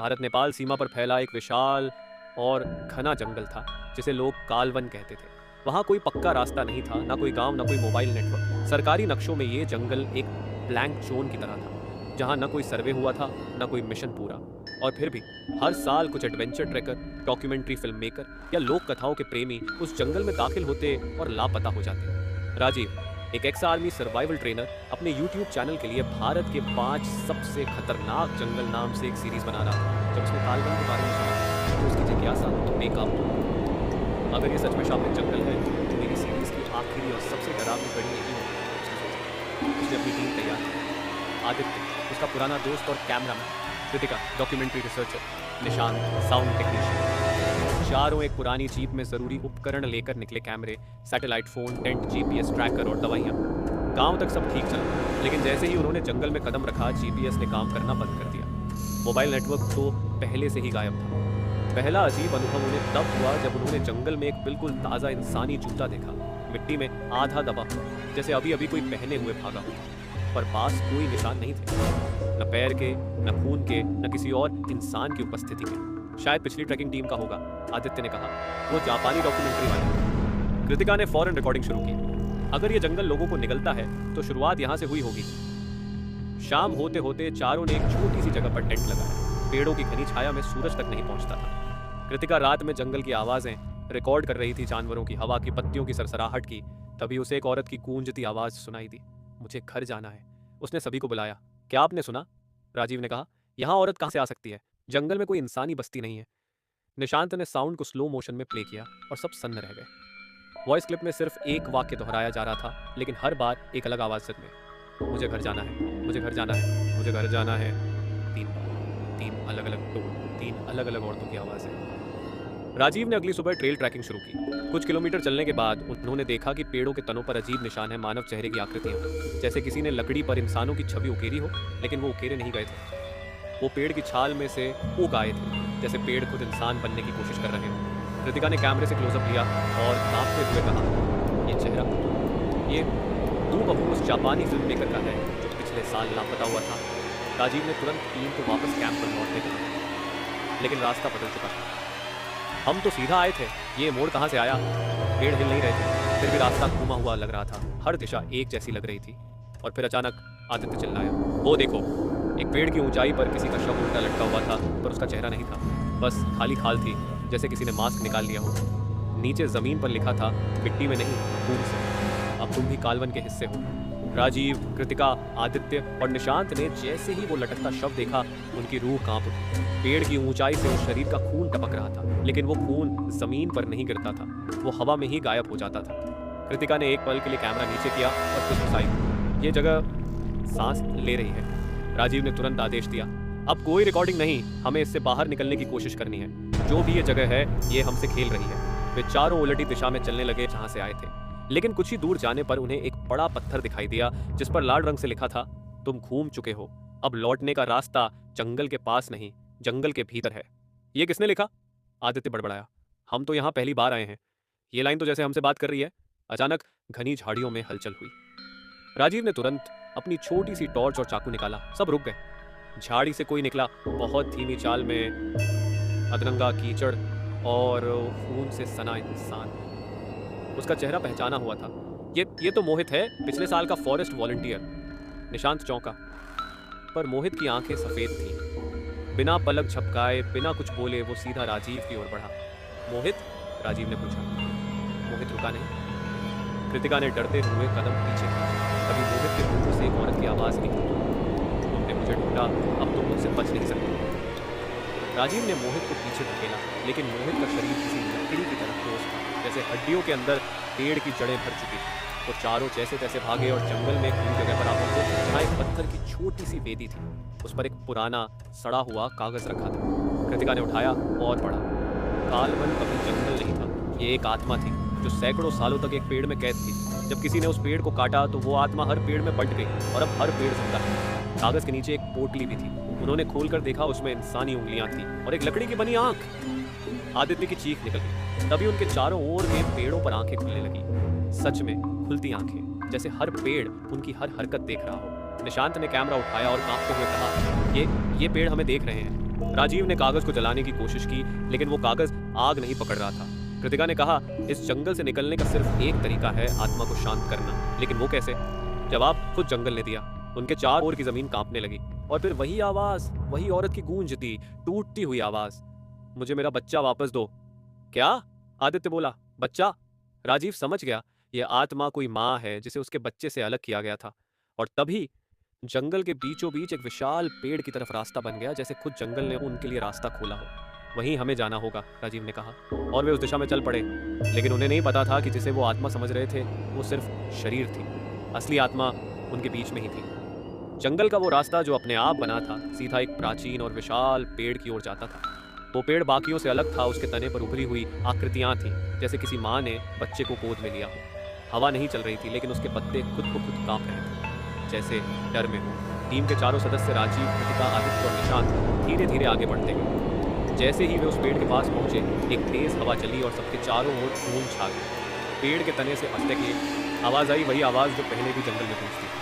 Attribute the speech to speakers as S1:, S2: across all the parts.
S1: भारत नेपाल सीमा पर फैला एक विशाल और घना जंगल था जिसे लोग कालवन कहते थे। वहाँ कोई पक्का रास्ता नहीं था, ना कोई गांव, ना कोई मोबाइल नेटवर्क। सरकारी नक्शों में ये जंगल एक ब्लैंक जोन की तरह था, जहाँ ना कोई सर्वे हुआ था, ना कोई मिशन पूरा। और फिर भी हर साल कुछ adventure tracker, documentary film maker या लोक कथाओं के प्रेमी उस जंगल में दाखिल होते और लापता हो जाते। राजीव, एक एक्स आर्मी सर्वाइवल ट्रेनर, अपने यूट्यूब चैनल के लिए भारत के 5 सबसे खतरनाक जंगल नाम से एक सीरीज बना रहा था। जब उसने कालवन के बारे में सुना तो उसकी जिज्ञासा बेकाबू हो गई। अगर ये सच में शामिल जंगल है तो मेरी सीरीज की आखिरी और सबसे डरावनी कड़ी यही होगी। उसने अपनी टीम तैयार की। आदित्य, उसका पुराना दोस्त और cameraman, Kritika, documentary researcher, Nishant, sound technician, चारों एक पुरानी जीप में जरूरी उपकरण लेकर निकले। कैमरे, satellite phone, tent, GPS tracker और दवाइयाँ। गांव तक सब ठीक चला, लेकिन जैसे ही उन्होंने जंगल में कदम रखा, जीपीएस ने काम करना बंद कर दिया। मोबाइल नेटवर्क तो पहले से ही गायब था। पहला अजीब अनुभव उन्हें तब हुआ जब उन्होंने जंगल में एक बिल्कुल ताज़ा इंसानी जूता देखा, मिट्टी में आधा दबा हुआ, जैसे अभी अभी कोई पहने हुए भागा हुआ, पर पास कोई निशान नहीं थे, न पैर के, न खून के, न किसी और इंसान की उपस्थिति के। शायद पिछली ट्रैकिंग टीम का होगा, आदित्य ने कहा। वो जापानी डॉक्यूमेंट्री वाले। कृतिका ने फौरन रिकॉर्डिंग शुरू की। अगर ये जंगल लोगों को निगलता है तो शुरुआत यहाँ से हुई होगी। शाम होते होते चारों ने एक छोटी सी जगह पर टेंट लगाया। पेड़ों की घनी छाया में सूरज तक नहीं पहुंचता था। कृतिका रात में जंगल की आवाजें रिकॉर्ड कर रही थी, जानवरों की, हवा की, पत्तियों की सरसराहट की। तभी उसे एक औरत की गूंजती आवाज सुनाई दी। मुझे घर जाना है। उसने सभी को बुलाया। क्या आपने सुना? राजीव ने कहा। यहाँ औरत कहाँ से आ सकती है? जंगल में कोई इंसानी बस्ती नहीं है। निशांत ने साउंड को स्लो मोशन में प्ले किया और सब सन्न रह गए। वॉइस क्लिप में सिर्फ एक वाक्य दोहराया जा रहा था, लेकिन हर बार एक अलग आवाज में। मुझे घर जाना है, मुझे घर जाना है, मुझे घर जाना है। 3 बार, 3 अलग अलग टोन, 3 अलग अलग औरतों की आवाजें। राजीव ने अगली सुबह ट्रेल ट्रैकिंग शुरू की। कुछ किलोमीटर चलने के बाद उन्होंने देखा कि पेड़ों के तनों पर अजीब निशान है, मानव चेहरे की आकृतियां, जैसे किसी ने लकड़ी पर इंसानों की छवि उकेरी हो, लेकिन वो उकेरे नहीं गए थे। वो पेड़ की छाल में से उग आए थे, जैसे पेड़ खुद इंसान बनने की कोशिश कर रहे हो। कृतिका ने कैमरे से क्लोजअप लिया और कांपते हुए कहा, ये चेहरा, ये हूबहू उस जापानी फिल्म मेकर का है जो पिछले साल लापता हुआ था। राजीव ने तुरंत टीम को वापस कैंप पर लौटने को कहा, लेकिन रास्ता बदल चुका था। हम तो सीधा आए थे, ये मोड़ कहाँ से आया? पेड़ हिल नहीं रहे थे, फिर भी रास्ता घूमा हुआ लग रहा था। हर दिशा एक जैसी लग रही थी। और फिर अचानक आदित्य चिल्लाया, वो देखो! एक पेड़ की ऊंचाई पर किसी का शव उल्टा लटका हुआ था, पर उसका चेहरा नहीं था, बस खाली खाल थी, जैसे किसी ने मास्क निकाल लिया हो। नीचे जमीन पर लिखा था, मिट्टी में नहीं, खून से, अब तुम भी कालवन के हिस्से हो। राजीव, कृतिका, आदित्य और निशांत ने जैसे ही वो लटकता शव देखा, उनकी रूह कांप उठी। पेड़ की ऊंचाई से उस शरीर का खून टपक रहा था, लेकिन वो खून जमीन पर नहीं गिरता था, वो हवा में ही गायब हो जाता था। कृतिका ने एक पल के लिए कैमरा नीचे किया और खुद घुसाई। ये जगह सांस ले रही है। राजीव ने तुरंत आदेश दिया, अब कोई रिकॉर्डिंग नहीं, हमें इससे बाहर निकलने की कोशिश करनी है। जो भी ये जगह है, ये हमसे खेल रही है। वे चारों उलटी दिशा में चलने लगे जहां से आए थे, लेकिन कुछ ही दूर जाने पर उन्हें एक बड़ा पत्थर दिखाई दिया जिस पर लाल रंग से लिखा था, तुम घूम चुके हो, अब लौटने का रास्ता जंगल के पास नहीं, जंगल के भीतर है। ये किसने लिखा? आदित्य बड़बड़ाया। हम तो यहाँ पहली बार आए हैं। ये लाइन तो जैसे हमसे बात कर रही है। अचानक घनी झाड़ियों में हलचल हुई। राजीव ने तुरंत अपनी छोटी सी टॉर्च और चाकू निकाला। सब रुक गए। झाड़ी से कोई निकला, बहुत धीमी चाल में, अधरंगा, कीचड़ और खून से सना इंसान। उसका चेहरा पहचाना हुआ था। ये तो मोहित है, पिछले साल का फॉरेस्ट वॉलंटियर। निशांत चौंका, पर मोहित की आंखें सफेद थीं। बिना पलक झपकाए, बिना कुछ बोले वो सीधा राजीव की ओर बढ़ा। मोहित? राजीव ने पूछा। मोहित रुका नहीं। कृतिका ने डरते हुए कदम पीछे खींचे। तभी मोहित के मुंह से एक औरत की आवाज निकली, तुमने मुझे ढूंढा, अब तुम मुझसे बच नहीं सकते। राजीव ने मोहित को पीछे धकेला, लेकिन मोहित का शरीर किसी लकड़ी की तरह ठोस था, जैसे हड्डियों के अंदर पेड़ की जड़ें भर चुकी थी। वो चारों जैसे तैसे भागे और जंगल में एक खुली जगह पर आ पहुंचे, जहाँ एक पत्थर की छोटी सी वेदी थी। उस पर एक पुराना सड़ा हुआ कागज रखा था। कृतिका ने उठाया और पढ़ा, कालवन कभी जंगल नहीं था, ये एक आत्मा थी जो सैकड़ों सालों तक एक पेड़ में कैद थी। जब किसी ने उस पेड़ को काटा तो वो आत्मा हर पेड़ में बंट गई और अब हर पेड़ जिंदा है। कागज के नीचे एक पोटली भी थी। उन्होंने खोलकर देखा, उसमें इंसानी उंगलियां थी और एक लकड़ी की बनी आंख। आदित्य की चीख निकल गई। तभी उनके चारों ओर के पेड़ों पर आंखें खुलने लगी। सच में खुलती आंखें, जैसे हर पेड़ उनकी हर हरकत देख रहा हो। निशांत ने कैमरा उठाया और कांपते हुए कहा, ये पेड़ हमें देख रहे हैं। राजीव ने कागज को जलाने की कोशिश की, लेकिन वो कागज आग नहीं पकड़ रहा था। कृतिका ने कहा, इस जंगल से निकलने का सिर्फ एक तरीका है, आत्मा को शांत करना। लेकिन वो कैसे? जवाब खुद जंगल ने दिया। उनके चारों ओर की जमीन कांपने लगी और फिर वही आवाज, वही औरत की गूंजती टूटती हुई आवाज, मुझे मेरा बच्चा वापस दो। क्या? आदित्य बोला, बच्चा? राजीव समझ गया, यह आत्मा कोई माँ है जिसे उसके बच्चे से अलग किया गया था। और तभी जंगल के बीचों बीच एक विशाल पेड़ की तरफ रास्ता बन गया, जैसे खुद जंगल ने उनके लिए रास्ता खोला हो। वहीं हमें जाना होगा, राजीव ने कहा, और वे उस दिशा में चल पड़े। लेकिन उन्हें नहीं पता था कि जिसे वो आत्मा समझ रहे थे वो सिर्फ शरीर थी। असली आत्मा उनके बीच में ही थी। जंगल का वो रास्ता जो अपने आप बना था, सीधा एक प्राचीन और विशाल पेड़ की ओर जाता था। वो पेड़ बाकियों से अलग था। उसके तने पर उभरी हुई आकृतियां थीं, जैसे किसी माँ ने बच्चे को गोद में लिया हो। हवा नहीं चल रही थी, लेकिन उसके पत्ते खुद ब खुद कांप रहे थे, जैसे डर में हो। टीम के चारों सदस्य राजीव, कृतिका, आदित्य और निशांत धीरे धीरे आगे बढ़ते गए। जैसे ही वे उस पेड़ के पास पहुंचे, एक तेज हवा चली और सबके चारों ओर खून छा गया। पेड़ के तने से फंसने की आवाज आई, वही आवाज जो पहले भी जंगल में गूंजती थी।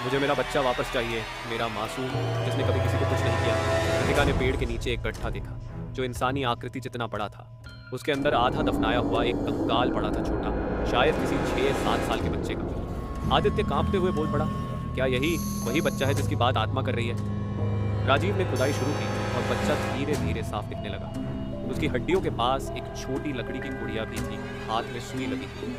S1: मुझे मेरा बच्चा वापस चाहिए, मेरा मासूम जिसने कभी किसी को कुछ नहीं किया। कृतिका ने पेड़ के नीचे एक गड्ढा देखा जो इंसानी आकृति जितना बड़ा था। उसके अंदर आधा दफनाया हुआ एक कंकाल पड़ा था, छोटा, शायद किसी 6-7 साल के बच्चे का। आदित्य कांपते हुए बोल पड़ा, क्या यही वही बच्चा है जिसकी बात आत्मा कर रही है? राजीव ने खुदाई शुरू की और बच्चा धीरे धीरे साफ दिखने लगा। उसकी हड्डियों के पास एक छोटी लकड़ी की गुड़िया भी थी, हाथ में सुई लगी थी।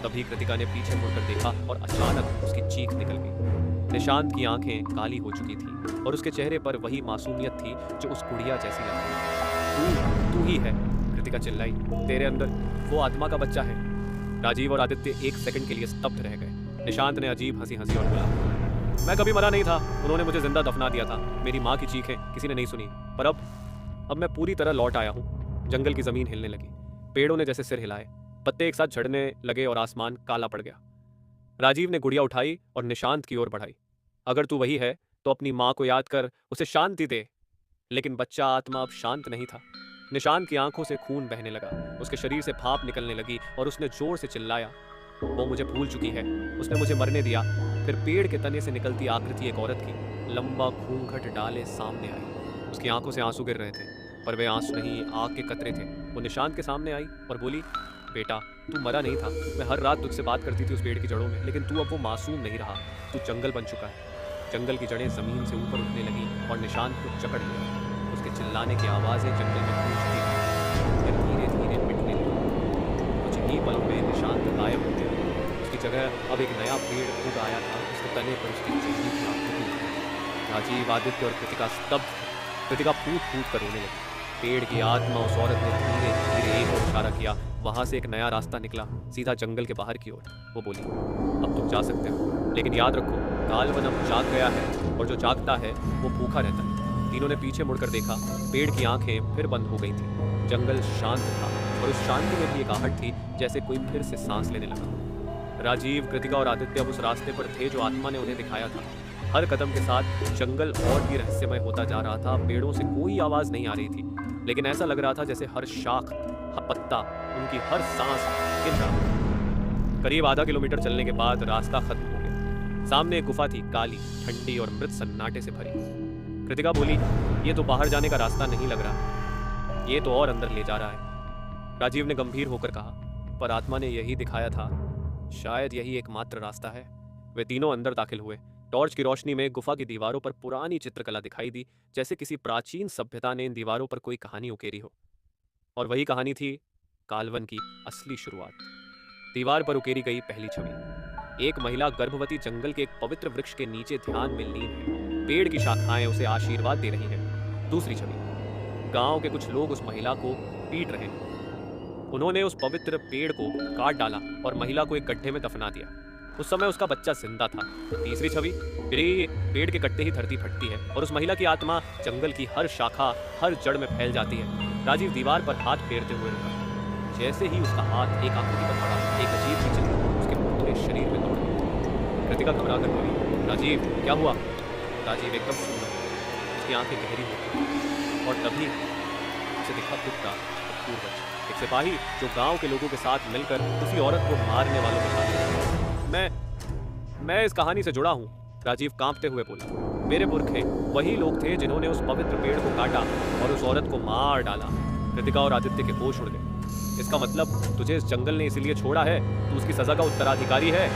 S1: तभी कृतिका ने पीछे मुड़कर देखा और अचानक उसकी चीख निकल गई। निशांत की आंखें काली हो चुकी थी और उसके चेहरे पर वही मासूमियत थी जो उस गुड़िया जैसी लगती। तू ही है, कृतिका चिल्लाई, तेरे अंदर वो आत्मा का बच्चा है। राजीव और आदित्य एक सेकंड के लिए स्तब्ध रह गए। निशांत ने अजीब हंसी हंसी और बोला, मैं कभी मरा नहीं था, उन्होंने मुझे जिंदा दफना दिया था। मेरी माँ की चीखें किसी ने नहीं सुनी, पर अब मैं पूरी तरह लौट आया हूँ। जंगल की जमीन हिलने लगी, पेड़ों ने जैसे सिर हिलाए, पत्ते एक साथ झड़ने लगे और आसमान काला पड़ गया। राजीव ने गुड़िया उठाई और निशांत की ओर बढ़ाई। अगर तू वही है तो अपनी माँ को याद कर, उसे शांति दे। लेकिन बच्चा आत्मा अब शांत नहीं था। निशांत की आंखों से खून बहने लगा, उसके शरीर से भाप निकलने लगी और उसने जोर से चिल्लाया, वो मुझे भूल चुकी है, उसने मुझे मरने दिया। फिर पेड़ के तने से निकलती आकृति एक औरत की, लंबा घूंघट डाले सामने आई। उसकी आंखों से आंसू गिर रहे थे, पर वे आंसू नहीं, आग के कतरे थे। वो निशांत के सामने आई और बोली, बेटा, तू मरा नहीं था। मैं हर रात तुझसे बात करती थी उस पेड़ की जड़ों में, लेकिन तू अब वो मासूम नहीं रहा, तू जंगल बन चुका है। जंगल की जड़ें जमीन से ऊपर उठने लगी और निशांत को जकड़ लिया। उसके चिल्लाने की आवाजें जंगल में गूंजती थीं, फिर धीरे धीरे मिटने लगी। कुछ ही पलों में निशांत गायब हो गया। उसकी जगह अब एक नया पेड़ उग आया था, उसके तने पर उसकी चेहरे की आकृति थी। राजीव, आदित्य और कृतिका स्तब्ध थे। कृतिका फूट फूट कर रोने लगी। पेड़ की आत्मा उस औरत ने धीरे धीरे एक और इशारा किया। वहां से एक नया रास्ता निकला, सीधा जंगल के बाहर की ओर। वो बोली, अब तुम जा सकते हो, लेकिन याद रखो, कालवन अब जाग गया है और जो जागता है वो भूखा रहता है। तीनों ने पीछे मुड़कर देखा, पेड़ की आंखें फिर बंद हो गई थी। जंगल शांत था और उस शांति में भी एक आहट थी, जैसे कोई फिर से सांस लेने लगा। राजीव, कृतिका और आदित्य अब उस रास्ते पर थे जो आत्मा ने उन्हें दिखाया था। हर कदम के साथ जंगल और भी रहस्यमय होता जा रहा था। पेड़ों से कोई आवाज नहीं आ रही थी, लेकिन ऐसा लग रहा था जैसे हर शाख, हर पत्ता, उनकी हर सांस हिल रहा। करीब आधा किलोमीटर चलने के बाद रास्ता खत्म हो गया। सामने एक गुफा थी, काली, ठंडी और मृत सन्नाटे से भरी। कृतिका बोली, ये तो बाहर जाने का रास्ता नहीं लग रहा, ये तो और अंदर ले जा रहा है। राजीव ने गंभीर होकर कहा, पर आत्मा ने यही दिखाया था, शायद यही एकमात्र रास्ता है। वे तीनों अंदर दाखिल हुए। टॉर्च की रोशनी में गुफा की दीवारों पर पुरानी चित्रकला दिखाई दी, जैसे किसी प्राचीन सभ्यता ने इन दीवारों पर कोई कहानी उकेरी हो। और वही कहानी थी कालवन की असली शुरुआत। दीवार पर उकेरी गई पहली छवि, एक महिला गर्भवती जंगल के एक पवित्र वृक्ष के नीचे ध्यान में लीन है, पेड़ की शाखाएं उसे आशीर्वाद दे रही हैं। दूसरी छवि, गांव के कुछ लोग उस महिला को पीट रहे हैं। उन्होंने उस पवित्र पेड़ को काट डाला और महिला को एक गड्ढे में दफना दिया। उस समय उसका बच्चा जिंदा था। तीसरी छवि, पेड़ के कटते ही धरती फटती है और उस महिला की आत्मा जंगल की हर शाखा, हर जड़ में फैल जाती है। राजीव दीवार पर हाथ फेरते हुए रुका। जैसे ही उसका हाथ एक आकृति पर पड़ा, एक अजीब सी चिल्हट उसके पूरे शरीर में दौड़ गई। कृतिका घबरा कर बोली, राजीव क्या हुआ? राजीव एकदम सुन रहा, उसकी आंखें गहरी हो गई और तभी उसे दिखा कुत्ता, पूर्वज, एक सिपाही जो गांव के लोगों के साथ मिलकर उसी औरत को मारने वालों के साथ। मैं इस कहानी से जुड़ा हूं, राजीव कांपते हुए बोला। मेरे पुरखे वही लोग थे जिन्होंने उस पवित्र पेड़ को काटा और उस औरत को मार डाला। कृतिका और आदित्य के होश उड़ गए। इसका मतलब तुझे इस जंगल ने इसीलिए छोड़ा है, तू उसकी सजा का उत्तराधिकारी है।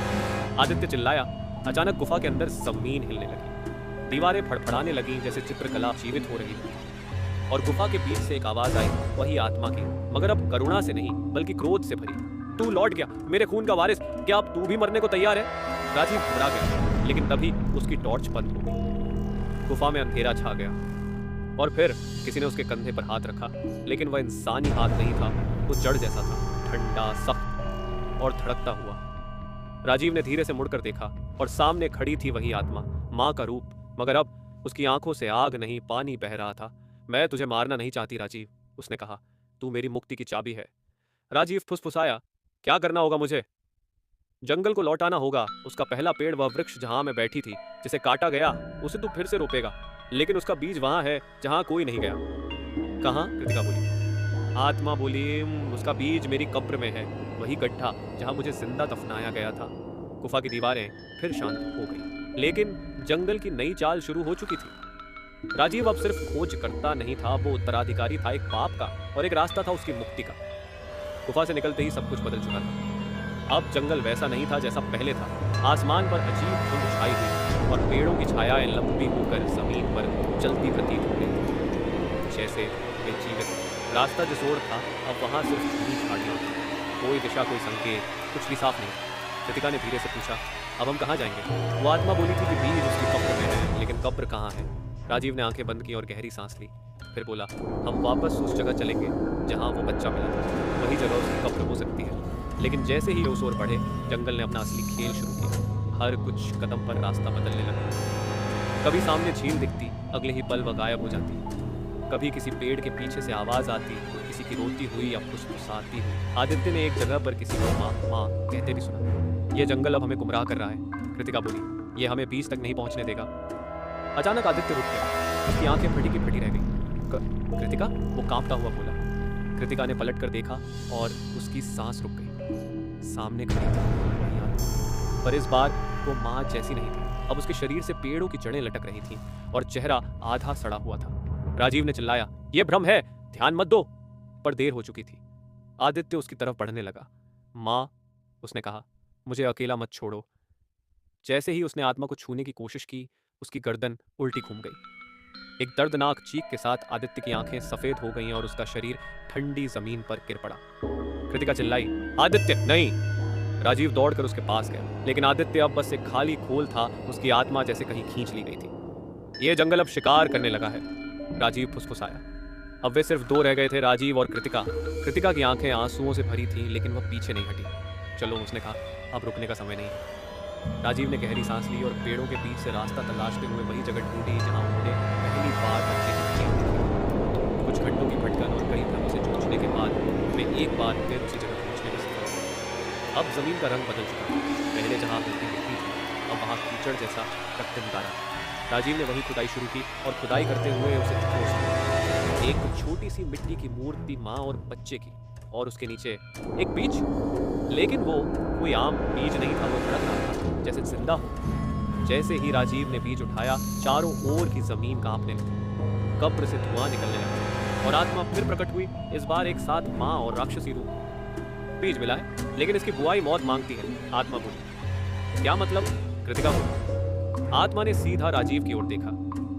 S1: आदित्य चिल्लाया। अचानक गुफा के अंदर जमीन हिलने लगी, दीवारें फड़फड़ाने लगीं जैसे चित्रकला जीवित हो रही थी, और गुफा के बीच से एक आवाज आई, वही आत्मा की, मगर अब करुणा से नहीं बल्कि क्रोध से भरी। तू लौट गया, मेरे खून का वारिस, क्या अब तू भी मरने को तैयार है? राजीव घबरा गया, लेकिन तभी उसकी टॉर्च बंद हो गई। गुफा में अंधेरा छा गया और फिर किसी ने उसके कंधे पर हाथ रखा, लेकिन वह इंसानी हाथ नहीं था, वो जड़ जैसा था, ठंडा, सख्त और धड़कता हुआ। राजीव ने धीरे से मुड़कर देखा और सामने खड़ी थी वही आत्मा, माँ का रूप, मगर अब उसकी आंखों से आग नहीं पानी बह रहा था। मैं तुझे मारना नहीं चाहती राजीव, उसने कहा, तू मेरी मुक्ति की चाबी है। राजीव फुसफुसाया, क्या करना होगा मुझे? जंगल को लौटाना होगा। उसका पहला पेड़, वह वृक्ष जहां मैं बैठी थी, जिसे काटा गया, उसे तू फिर से रोपेगा, लेकिन उसका बीज वहां है जहां कोई नहीं गया। कहाँ? कृतिका बोली। आत्मा बोली, उसका बीज मेरी कब्र में है, वही गड्ढा जहां मुझे जिंदा दफनाया गया था। गुफा की दीवारें फिर शांत हो गई, लेकिन जंगल की नई चाल शुरू हो चुकी थी। राजीव अब सिर्फ खोज करता नहीं था, वो उत्तराधिकारी था एक पाप का, और एक रास्ता था उसकी मुक्ति का। गुफा से निकलते ही सब कुछ बदल चुका था। अब जंगल वैसा नहीं था जैसा पहले था। आसमान पर अजीब धुंध छाई हुई और पेड़ों की छायाएं लंबी होकर जमीन पर चलती प्रतीत हो रही थी, जैसे वे जीवित। रास्ता जिस ओर था, अब वहां सिर्फ घनी झाड़ियां, कोई दिशा, कोई संकेत, कुछ भी साफ नहीं। कृतिका ने धीरे से पूछा, अब हम कहाँ जाएंगे? वो आत्मा बोली थी कि बीज उसकी कब्र में है, लेकिन कब्र कहाँ है? राजीव ने आंखें बंद की और गहरी सांस ली, फिर बोला, हम वापस उस जगह चलेंगे जहाँ वो बच्चा मिला था, वही जगह उसकी कब्र हो सकती है। लेकिन जैसे ही उस ओर बढ़े, जंगल ने अपना असली खेल शुरू किया। हर कुछ कदम पर रास्ता बदलने लगा। कभी सामने झील दिखती, अगले ही पल वह गायब हो जाती। कभी किसी पेड़ के पीछे से आवाज आती, किसी की रोती हुई या फुसफुसाती हुई। आदित्य ने एक जगह पर किसी को माँ माँ कहते भी सुना। यह जंगल अब हमें गुमराह कर रहा है, कृतिका बोली, यह हमें बीच तक नहीं पहुंचने देगा। अचानक आदित्य रुक गया, उसकी आंखें फटी की फटी रह गई। कृतिका? वो कांपता हुआ बोला। कृतिका ने पलट कर देखा और उसकी सांस रुक गई। सामने खड़ी थी वही आत्मा, पर इस बार वो माँ जैसी नहीं थी। अब उसके शरीर से पेड़ों की जड़ें लटक रही थीं और चेहरा आधा सड़ा हुआ था। राजीव ने चिल्लाया, ये भ्रम है, ध्यान मत दो। पर देर हो चुकी थी। आदित्य उसकी तरफ बढ़ने लगा। माँ, उसने कहा, मुझे अकेला मत छोड़ो। जैसे ही उसने आत्मा को छूने की कोशिश की, उसकी गर्दन उल्टी घूम गई। एक दर्दनाक चीख के साथ आदित्य की आंखें सफेद हो गईं और उसका शरीर ठंडी जमीन पर गिर पड़ा। कृतिका चिल्लाई, आदित्य नहीं! राजीव दौड़कर उसके पास गया, लेकिन आदित्य अब बस एक खाली खोल था, उसकी आत्मा जैसे कहीं खींच ली गई थी। यह जंगल अब शिकार करने लगा है, राजीव फुसफुसाया। अब वे सिर्फ दो रह गए थे, राजीव और कृतिका। कृतिका की आंखें आंसुओं से भरी थीं, लेकिन वह पीछे नहीं हटी। चलो, उसने कहा, अब रुकने का समय नहीं है। राजीव ने गहरी सांस ली और पेड़ों के बीच से रास्ता तलाशते हुए वही जगह ढूंढी जहां उन्होंने पहली बार बच्चे की खेल देखी। कुछ घंटों की भटकन और कई भ्रमों से जूझने के बाद वे एक बार फिर उसी जगह पहुंचने में सफल हुए। अब जमीन का रंग बदल चुका था। पहले जहां हल्की मिट्टी थी, अब वहां कीचड़ जैसा रक्त गारा। राजीव ने वही खुदाई शुरू की और खुदाई करते हुए उसे ठोस किया। एक छोटी सी मिट्टी की मूर्ति माँ और बच्चे की, और उसके नीचे एक बीज, लेकिन वो कोई आम बीज नहीं था, वो धड़क रहा था जैसे जिंदा हो। जैसे ही राजीव ने बीज उठाया, चारों ओर की जमीन कांपने लगी, कब्र से धुआं निकलने लगा और आत्मा फिर प्रकट हुई, इस बार एक साथ माँ और राक्षसी रूप। बीज मिला है, लेकिन इसकी बुआई मौत मांगती है, आत्मा बोली। क्या मतलब? कृतिका बोली। आत्मा ने सीधा राजीव की ओर देखा।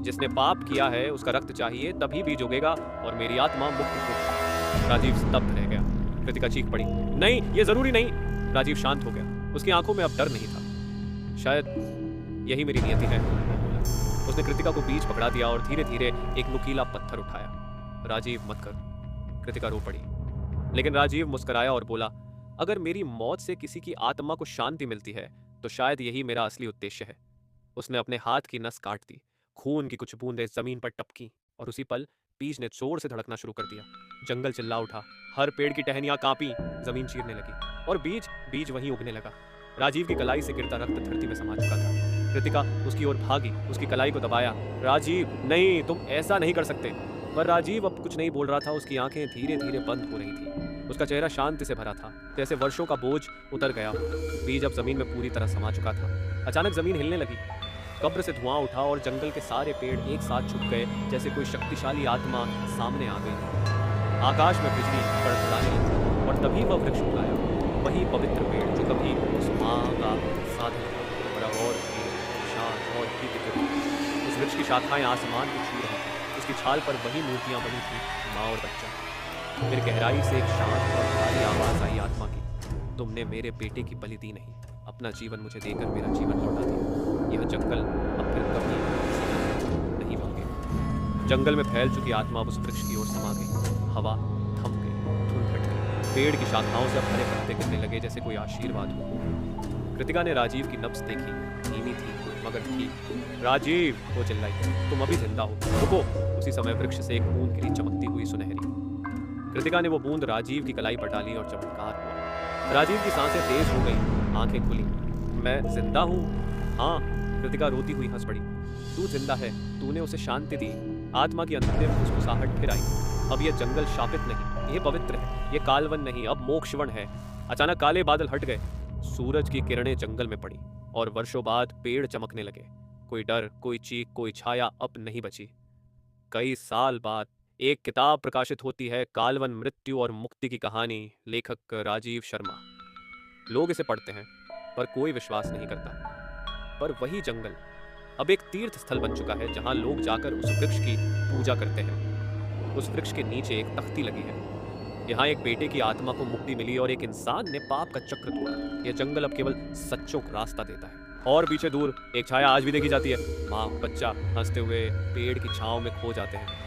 S1: जिसने पाप किया है उसका रक्त चाहिए, तभी बीज उगेगा और मेरी आत्मा मुक्त होगी। राजीव स्तब्ध रह गया। कृतिका चीख पड़ी, नहीं, ये जरूरी नहीं। राजीव शांत हो गया, उसकी आंखों में अब डर नहीं था। शायद यही मेरी नियति है, वो बोला। उसने कृतिका को बीज पकड़ा दिया और धीरे धीरे एक नुकीला पत्थर उठाया। राजीव, मत कर। कृतिका रो पड़ी, लेकिन राजीव मुस्कुराया और बोला, अगर मेरी मौत से किसी की आत्मा को शांति मिलती है तो शायद यही मेरा असली उद्देश्य है। उसने अपने हाथ की नस काट दी, खून की कुछ बूंदें जमीन पर टपकी और उसी पल बीज ने जोर से धड़कना शुरू कर दिया। जंगल चिल्ला उठा, हर पेड़ की टहनियां कांपी, जमीन चीरने लगी और बीज वहीं उगने लगा। राजीव की कलाई से गिरता रक्त धरती में समा चुका था। कृतिका उसकी ओर भागी, उसकी कलाई को दबाया। राजीव, नहीं, तुम ऐसा नहीं कर सकते। पर राजीव अब कुछ नहीं बोल रहा था। उसकी आंखें धीरे धीरे बंद हो रही थी, उसका चेहरा शांति से भरा था, जैसे वर्षों का बोझ उतर गया। बीज अब जमीन में पूरी तरह समा चुका था। अचानक जमीन हिलने लगी, कब्र से धुआं उठा और जंगल के सारे पेड़ एक साथ झुक गए, जैसे कोई शक्तिशाली आत्मा सामने आ गई। आकाश में बिजली कड़कड़ाने लगी और तभी वह वृक्ष उगाया, वही पवित्र पेड़ जो कभी उस माँ का साधन था, बड़ा और भी शांत और भी दिव्य। उस वृक्ष की शाखाएं आसमान को छू रही थी, उसकी छाल पर वही मूर्तियां बनी थी, माँ और बच्चा। फिर गहराई से एक शांत और भारी आवाज आई आत्मा की, तुमने मेरे बेटे की बलि दी नहीं, अपना जीवन मुझे देकर मेरा जीवन लौटा दिया। यह जंगल अब फिर कभी नहीं भागे। जंगल में फैल चुकी आत्मा उस वृक्ष की ओर समा गई। हवा थम गई, धुंध हट गई, पेड़ की शाखाओं से अब हरे पत्ते गिरने लगे जैसे कोई आशीर्वाद हो। कृतिका ने राजीव की नब्ज देखी, धीमी थी मगर थी। राजीव, वो चिल्लाई, तुम अभी जिंदा हो, रुको। उसी समय वृक्ष से एक बूंद गिरी, चमकती हुई सुनहरी। कृतिका ने वो बूंद राजीव की कलाई पर डाली और चमत्कार हुआ। राजीव की सांसें तेज हो गई, आंखें खुली। मैं जिंदा हूँ? हाँ, कृतिका रोती हुई हंस पड़ी। तू जिंदा है, तूने उसे शांति दी। आत्मा की अंतिम फुसफुसाहट फिर आई। अब यह जंगल शापित नहीं, ये पवित्र है, ये कालवन नहीं, अब मोक्षवन है। अचानक काले बादल हट गए, सूरज की किरणें जंगल में पड़ी और वर्षों बाद पेड़ चमकने लगे। कोई डर, कोई चीख, कोई छाया अब नहीं बची। कई साल बाद एक किताब प्रकाशित होती है, कालवन मृत्यु और मुक्ति की कहानी, लेखक राजीव शर्मा। लोग इसे पढ़ते हैं पर कोई विश्वास नहीं करता। पर वही जंगल अब एक तीर्थ स्थल बन चुका है, जहां लोग जाकर उस वृक्ष की पूजा करते हैं। उस वृक्ष के नीचे एक तख्ती लगी है। यहाँ एक बेटे की आत्मा को मुक्ति मिली और एक इंसान ने पाप का चक्र तोड़ा। यह जंगल अब केवल सच्चों को रास्ता देता है। और पीछे दूर एक छाया आज भी देखी जाती है, माँ बच्चा हंसते हुए पेड़ की छांव में खो जाते हैं।